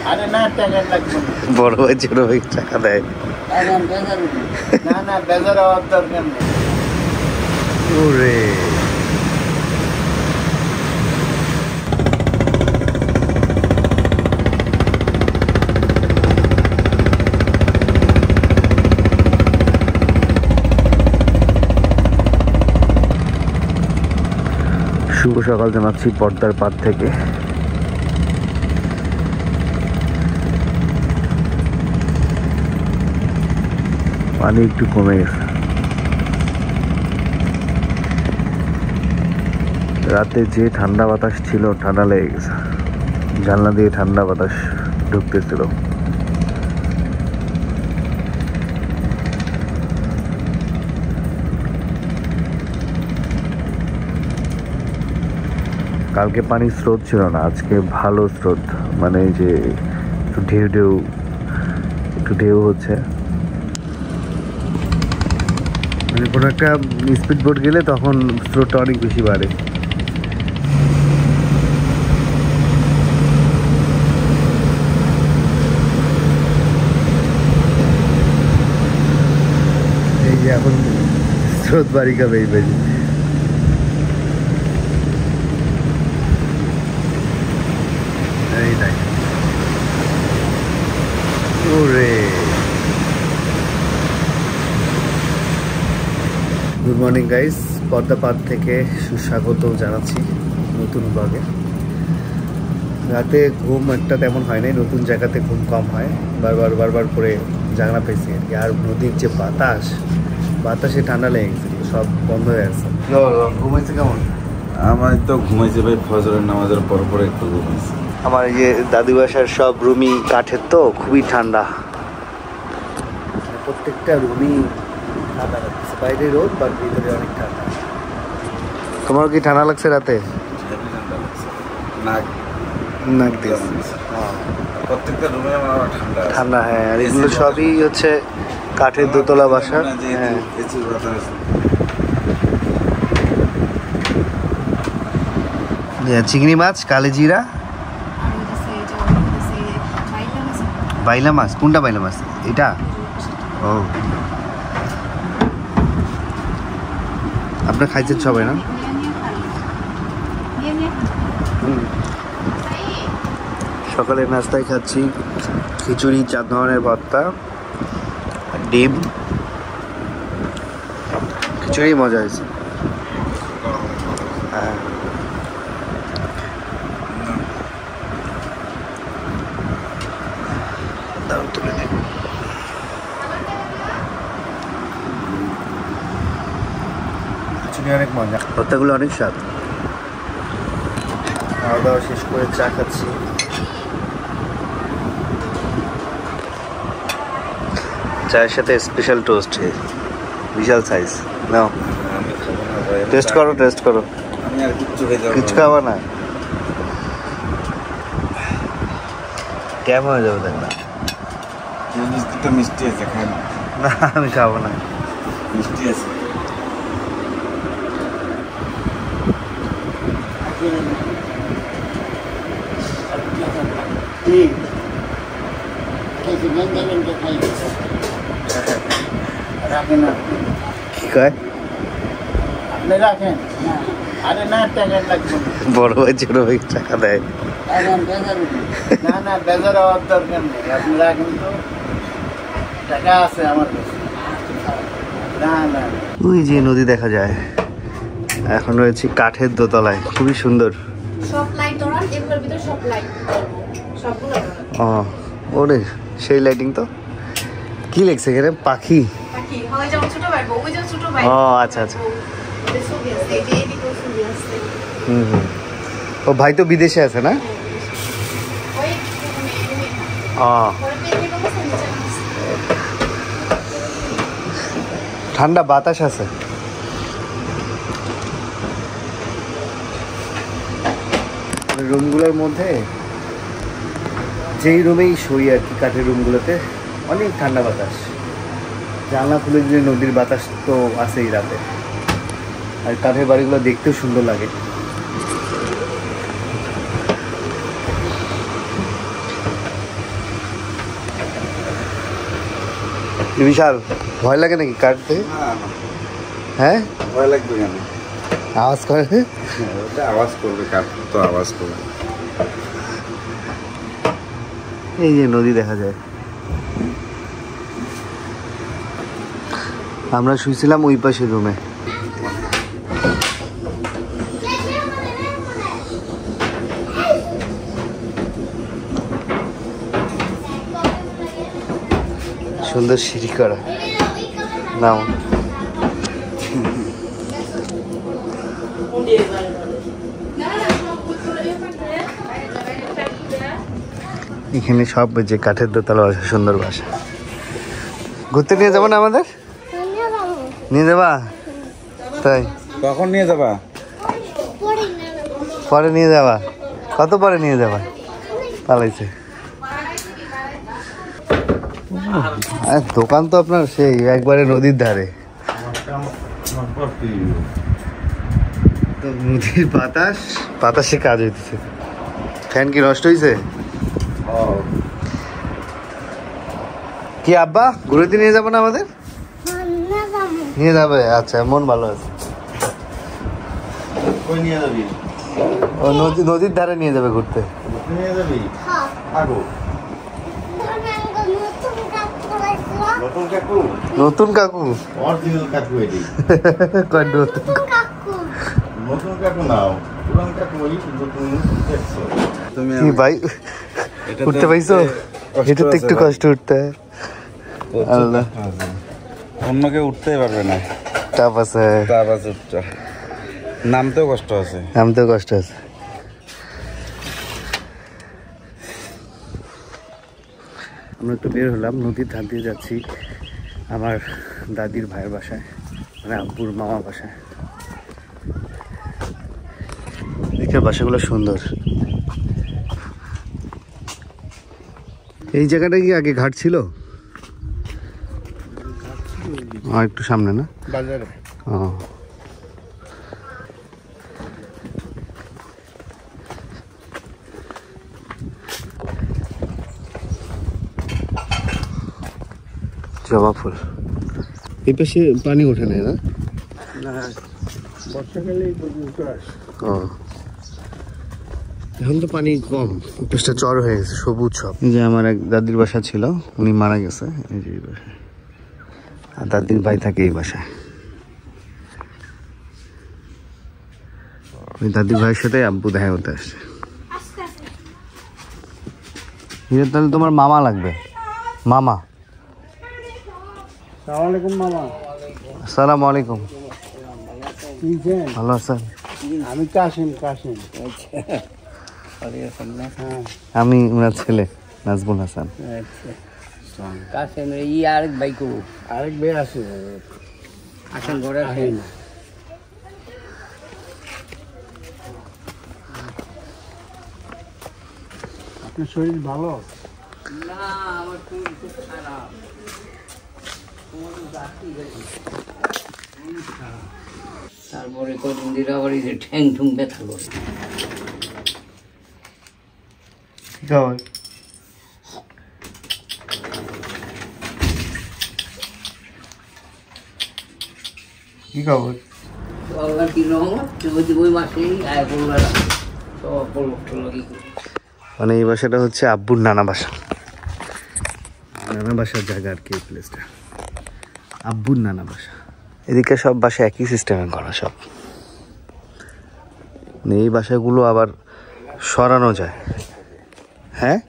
আরে না টাকা লাগবে বড় ভাই ছোট ভাই টাকা দেয় না না বেজার হওয়ার দরকার নেই ওরে শুভ সকাল জানাচ্ছি পর্দার পাড় থেকে। পানি একটু কমে গেছে। রাতে যে ঠান্ডা বাতাস ছিল, ঠান্ডা লেগে গেছে। জানলা দিয়ে ঠান্ডা বাতাস ঢুকতেছিল। কালকে পানির স্রোত ছিল না, আজকে ভালো স্রোত, মানে যে একটু ঢেউ হচ্ছে। মানে কোনো একটা স্পিড বোট গেলে তখন স্রোতটা অনেক বেশি বাড়ে। এই যে এখন স্রোত বাড়ি খাবে এই বাড়ি। গুড মর্নিং গাইস, পর্দা পাড় থেকে সুস্বাগত জানাচ্ছি নতুন ব্লগে। রাতে ঘুম একটা তেমন হয় নাই, নতুন জায়গাতে ঘুম কম হয়, বারবার করে জাগনা পেয়েছি আর কি। আর নদীর যে বাতাসে ঠান্ডা লেগে গেছে, সব বন্ধ হয়ে গেছে। ঘুমাইছে কেমন? আমার তো ঘুমাইছে ভাই, ফজরের নামাজের পর একটু ঘুমাইছে। আমার এই যে দাদু বাসার সব রুমই কাঠের, তো খুবই ঠান্ডা, প্রত্যেকটা রুমই ঠান্ডা লাগছে। বাইরে রোদ, বাট ভিতরে অনেক ঠান্ডা। তোমার কি ঠান্ডা লাগছে রাতে? নাক দিয়ে প্রত্যেকটা রুমে আমার ঠান্ডা। হ্যাঁ, আর এগুলো সবই হচ্ছে কাঠের দোতলা বাসা। হ্যাঁ, চিংড়ি মাছ, কালিজিরা, বাইলা মাছ। কোনটা বাইলা মাছ? এটা? ও, আপনার খাইছেন সবাই না? সকালে নাস্তায় খাচ্ছি খিচুড়ি, 4 ধরনের ভর্তা, ডিম। খিচুড়ি মজা হয়েছে। হ্যাঁ, তুলে দিন। খিচুড়ি অনেক মজা, ভর্তাগুলো অনেক স্বাদ। খাওয়া দাওয়া শেষ করে চা খাচ্ছি। চায়ের সাথে স্পেশাল টোস্ট, বিশাল সাইজ। নাও টেস্ট করো। আমি আর কিছু খাবো না, কেমন হয়ে যাবে দেখ না। মিষ্টি আছে, খাই না। না, আমি খাবো না। মিষ্টি আছে। কি কয়? আপনি রাখেন। আরে না টাকা লাগবে বড় ভাই ছোট ভাই টাকা দেয় না না বেজার হওয়ার দরকার নেই, আপনি রাখেন তো, টাকা আছে আমার কাছে। না না ওই যে নদী দেখা যায়। এখন রয়েছি কাঠের দোতলায়, খুবই সুন্দর। ও, ওরে সেই লাইটিং তো। কি লেগছে এখানে? পাখি? ও আচ্ছা। ও ভাই তো বিদেশে আছে না? ঠান্ডা বাতাস আছে। রুমগুলোর মধ্যে যেই রুমেই শুই আর কি, কাঠের রুমগুলোতে অনেক ঠান্ডা বাতাস। জানলা খুলে দিলে নদীর বাতাস তো আছেই রাতে। আর কাঠের বাড়িগুলো দেখতেও সুন্দর লাগে। বিশাল ভয় লাগে নাকি কাটতে? হ্যাঁ ভয় লাগবে কেন? আওয়াজ করে? ওটা আওয়াজ করবে, কাটতে তো আওয়াজ করবে। এই যে নদী দেখা যায়। আমরা শুয়েছিলাম ওই পাশে রুমে। সুন্দর সিঁড়ি করা। নাও এখানে সব যে কাঠের দোতলা বাসা, সুন্দর বাসা। ঘুরতে নিয়ে যাবো না আমাদের? নিয়ে যাবা? তাই কখন নিয়ে যাবা? পরে নিয়ে যাবা? কত পরে নিয়ে যাবা? পালাইছে। দোকান তো আপনার সেই একবারে নদীর ধারে। নদীর বাতাসে কাজ হইতেছে। ফ্যান কি নষ্ট হয়েছে? কি আব্বা ঘুরতে নিয়ে যাবো না আমাদের? নিয়ে যাবে? আচ্ছা, মন ভালো আছে। ও নদীর ধারে নিয়ে যাবে ঘুরতে। নিয়ে যাবি? নতুন কাকু? অরিজিনাল কাকু এটি। নতুন কাকু নাও, পুরান কাকু ওই নতুন দেখছো তুমি? কি ভাই উঠতে পাইছো? এটা তো একটু কষ্ট উঠতে। আল্লাহ, অন্য কেউ উঠতেই পারবে না। টাপ আছে, উঠতে নামতেও কষ্ট আছে। নামতেও কষ্ট আছে। আমরা একটু বের হলাম, নদীর ধার দিয়ে যাচ্ছি আমার দাদির ভাইয়ের বাসায়, মানে আব্বুর মামা বাসায়। এখানে বাসাগুলো সুন্দর। এই জায়গাটা কি আগে ঘাট ছিল? একটু সামনে না বাজারে। ও, জবা ফুল। এই পাশে পানি ওঠে না? না, বর্ষাকালে উঠে আসে। ও, এখন তো পানি কম, পাশটা চর হয়ে গেছে, সবুজ সব। এই যে আমার এক দাদির বাসা ছিল, উনি মারা গেছে। এই যে এই বাসায়, আর দাদির ভাই থাকে এই বাসায়। ওই দাদির ভাইয়ের সাথে আব্বু দেখা করতে আসছে। তাহলে তোমার মামা লাগবে? মামা। আসসালামু আলাইকুম। ভালো আছেন? আমি কাশিম। আমি ওনার ছেলে নাজবুল হাসান। আরেক ভাই আছে, আসেন ঘরে আসেন। আপনার শরীর ভালো? না, আমার শরীর খুব খারাপ। তারপরে কদিন দিন আবার এই যে ঠ্যাং ঠুং ব্যথা করে। কি খবর? ওই মাসেই আয় করলো সব পলক। মানে এই বাসাটা হচ্ছে আব্বুর নানা বাসা, নানা বাসার জায়গা আর কি। এই প্লেসটা আব্বুর নানা বাসা। এদিকে সব বাসা একই সিস্টেমে করা সব। এই বাসাগুলো আবার সরানো যায়। হ্যাঁ,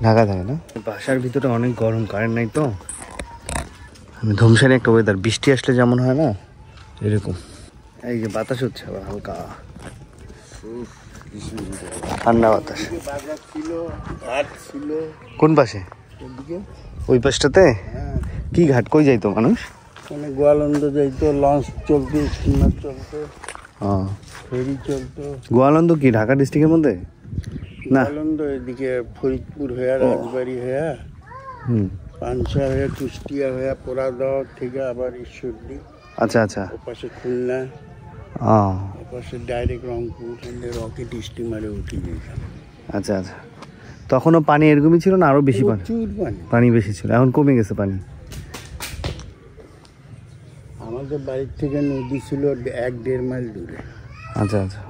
ঢাকা থাকে না। বাসার ভিতরে অনেক গরম, কারেন্ট নাই তো। ধুমসানি একটা ওয়েদার, বৃষ্টি আসলে যেমন হয় না এরকম। এই যে বাতাস হচ্ছে আবার হালকা ঠান্ডা বাতাস। কোন পাশে? ওই পাশটাতে? কি ঘাট? কই যাইতো মানুষ? মানে গোয়ালন্দ যাইতো, লঞ্চ চলতো, স্টিমার চলতো, ফেরি চলতো। গোয়ালন্দ কি ঢাকা ডিস্ট্রিক্টের মধ্যে? না, গোয়ালন্দ এদিকে ফরিদপুর হয়ে, রাজবাড়ি হয়ে, পানসা হয়ে, কুষ্টিয়া হয়ে, পোড়াদহ থেকে আবার ঈশ্বরদী। আচ্ছা আচ্ছা। ওপাশে খুলনা, ওপাশে ডাইরেক্ট রংপুর, রকেট স্টিমারে উঠে গেছিলাম। আচ্ছা আচ্ছা। তো তখনও পানি এরকমই ছিল না আরো বেশি পানি? প্রচুর পানি। পানি বেশি ছিল, এখন কমে গেছে পানি। আমাদের বাড়ির থেকে নদী ছিল 1-1.5 মাইল দূরে। আচ্ছা আচ্ছা।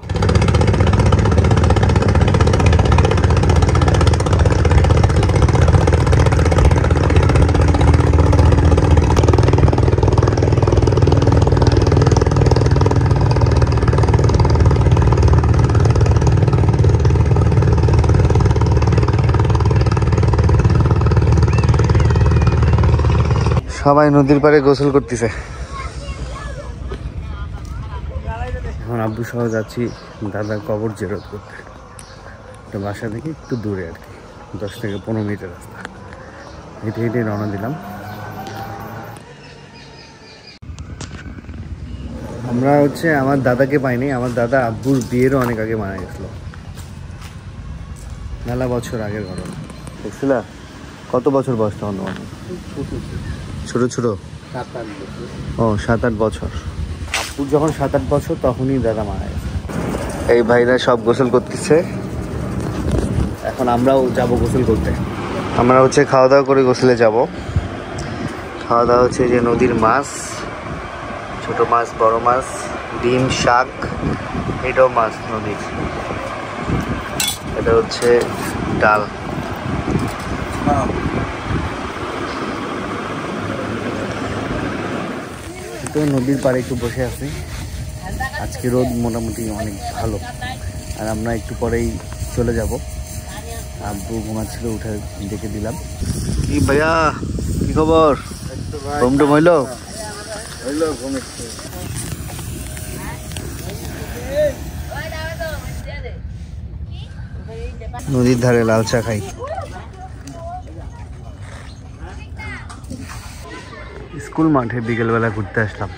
সবাই নদীর পাড়ে গোসল করতেছে। এখন আব্বু সহ যাচ্ছি দাদার কবর জিয়ারত করতে। তো বাসা থেকে একটু দূরে আর কি, 10 থেকে 15 মিনিটের রাস্তা। হেঁটে হেঁটে রওনা দিলাম। আমরা হচ্ছে আমার দাদাকে পাইনি, আমার দাদা আব্বুর বিয়েরও অনেক আগে মারা গেছিল, মেলা বছর আগের ঘটনা। দেখছিলা কত বছর বয়স তখন তোমার? ছোট ছোট 7-8 বছর। ও 7-8 বছর। আব্বুর যখন 7-8 বছর তখনই দাদা মারা গেছে। এই ভাইরা সব গোসল করতেছে, এখন আমরাও যাব গোসল করতে। আমরা হচ্ছে খাওয়া দাওয়া করে গোসলে যাব। খাওয়া দাওয়া হচ্ছে যে নদীর মাছ, ছোট মাছ, বড় মাছ, ডিম, শাক, এটাও মাছ নদীর। এটা হচ্ছে ডাল। তো নদীর পাড়ে একটু বসে আছি। আজকে রোদ মোটামুটি অনেক ভালো। আর আমরা একটু পরেই চলে যাব। আব্বু ঘুমাচ্ছিল, উঠে ডেকে দিলাম। কি ভাইয়া, কি খবর? ঘুম টুম হইলো? নদীর ধারে লাল চা খাই। স্কুল মাঠে বিকেলবেলা ঘুরতে আসলাম।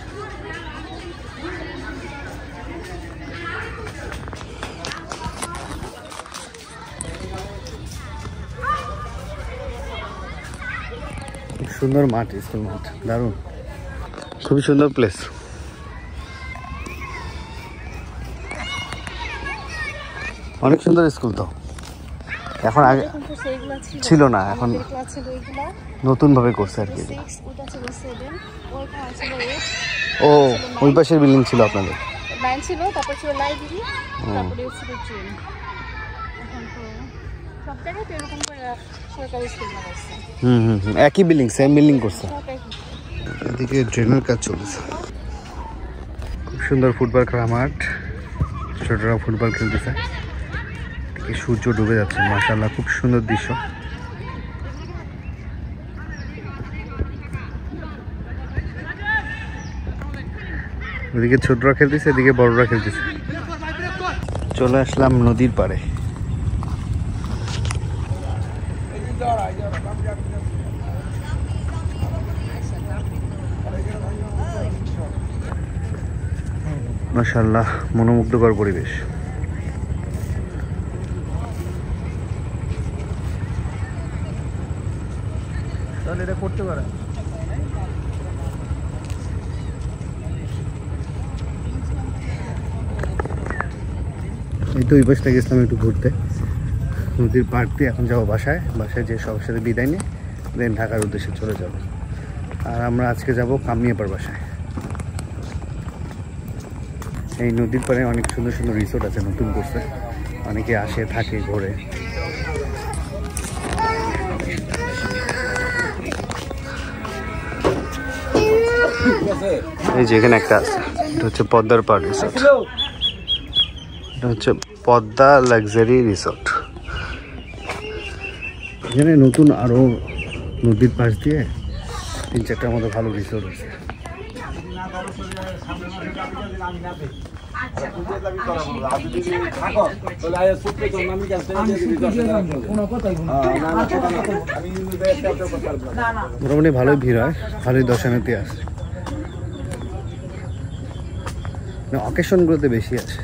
সুন্দর মাঠ, স্কুল মাঠ, দারুণ, খুবই সুন্দর প্লেস। অনেক সুন্দর স্কুল তো, এখন আগে ছিল না, এখন নতুন ভাবে করছে আর কি। ও ওই পাশের বিল্ডিং ছিল আপনাদের? ছিল, তারপর ছিল লাইব্রেরি, তারপরে ছিল ট্রেন। এখন তো সব জায়গায় তো এরকম করে সরকারি স্কুল বানাইছে। একই বিল্ডিং, সেম বিল্ডিং করছে। এদিকে ড্রেনের কাজ চলছে। খুব সুন্দর ফুটবল খেলা মাঠ, ছোটরা ফুটবল খেলতেছে। সূর্য ডুবে যাচ্ছে, মাশাআল্লাহ খুব সুন্দর দৃশ্য। ওদিকে ছোটরা খেলতেছে, এদিকে বড়রা খেলতেছে। চলে আসলাম নদীর পাড়ে। মাশাআল্লাহ মনোমুগ্ধকর পরিবেশ। তাহলে এটা করতে পারে। এই তো ওই পাশটা গেছিলাম একটু ঘুরতে নদীর পাড় দিয়ে। এখন যাবো বাসায়, বাসায় যে সবার সাথে বিদায় নিয়ে দেন ঢাকার উদ্দেশ্যে চলে যাব। আর আমরা আজকে যাব কামিয়াপাড় বাসায়। এই নদীর পাড়ে অনেক সুন্দর সুন্দর রিসোর্ট আছে, নতুন করছে, অনেকে আসে, থাকে, ঘোরে। এই যে এখানে একটা আছে, এটা হচ্ছে পদ্মার পাড় রিসোর্ট। এটা হচ্ছে পদ্মা লাক্সারি রিসোর্ট। এখানে নতুন আরো নদীর পাশ দিয়ে 3-4টার মতো ভালো রিসোর্ট আছে। মোটামুটি ভালোই ভিড় হয়, ভালোই দর্শনার্থী আসে। অকেশনগুলোতে বেশি আছে।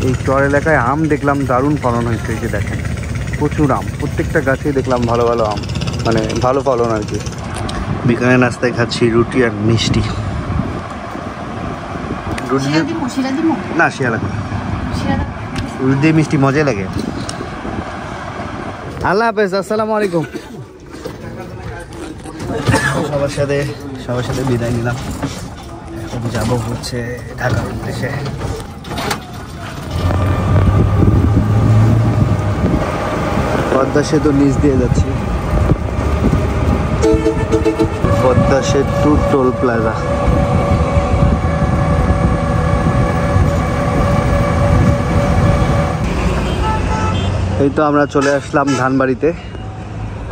এই চর এলাকায় আম দেখলাম দারুণ ফলন হয়েছে, এই যে দেখেন প্রচুর আম, প্রত্যেকটা গাছেই দেখলাম ভালো ভালো আম, মানে ভালো ফলন আর কি। বিকালে নাস্তায় খাচ্ছি রুটি আর মিষ্টি। রুটি না, শিয়া লাগে রুটি দিয়ে মিষ্টি মজাই লাগে। আল্লাহ হাফেজ, আসসালামু আলাইকুম। সবার সাথে বিদায় নিলাম। এখন যাবো হচ্ছে ঢাকার উদ্দেশ্যে। পদ্মা সেতুর নিচ দিয়ে যাচ্ছি, পদ্মা সেতু টোল প্লাজা। এই তো আমরা চলে আসলাম ধানবাড়িতে।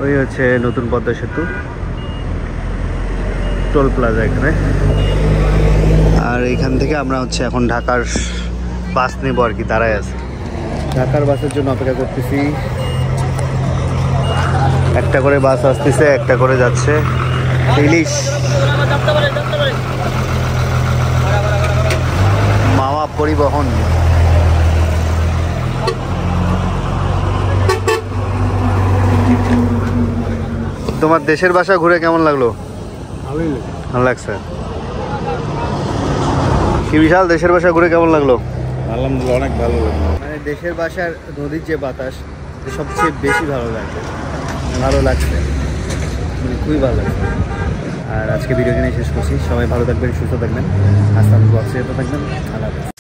ওই হচ্ছে নতুন পদ্মা সেতু টোল প্লাজা এখানে। আর এইখান থেকে আমরা হচ্ছে এখন ঢাকার বাস নেবো আর কি, দাঁড়ায় আছে। ঢাকার বাসের জন্য অপেক্ষা করতেছি। একটা করে বাস আসতেছে, একটা করে যাচ্ছে। ইলিশ মাওয়া পরিবহন। তোমার দেশের বাসা ঘুরে কেমন লাগলো? ভালো লাগছে। কি বিশাল, দেশের বাসা ঘুরে কেমন লাগলো? আলহামদুলিল্লাহ অনেক ভালো লাগলো। মানে দেশের বাসার নদীর যে বাতাস সবচেয়ে বেশি ভালো লাগছে, মানে খুবই ভালো লাগছে। আর আজকে ভিডিও কিনে শেষ করছি। সবাই ভালো থাকবেন, সুস্থ থাকবেন, আসসালামু আলাইকুম, থাকবেন। আল্লাহ হাফেজ।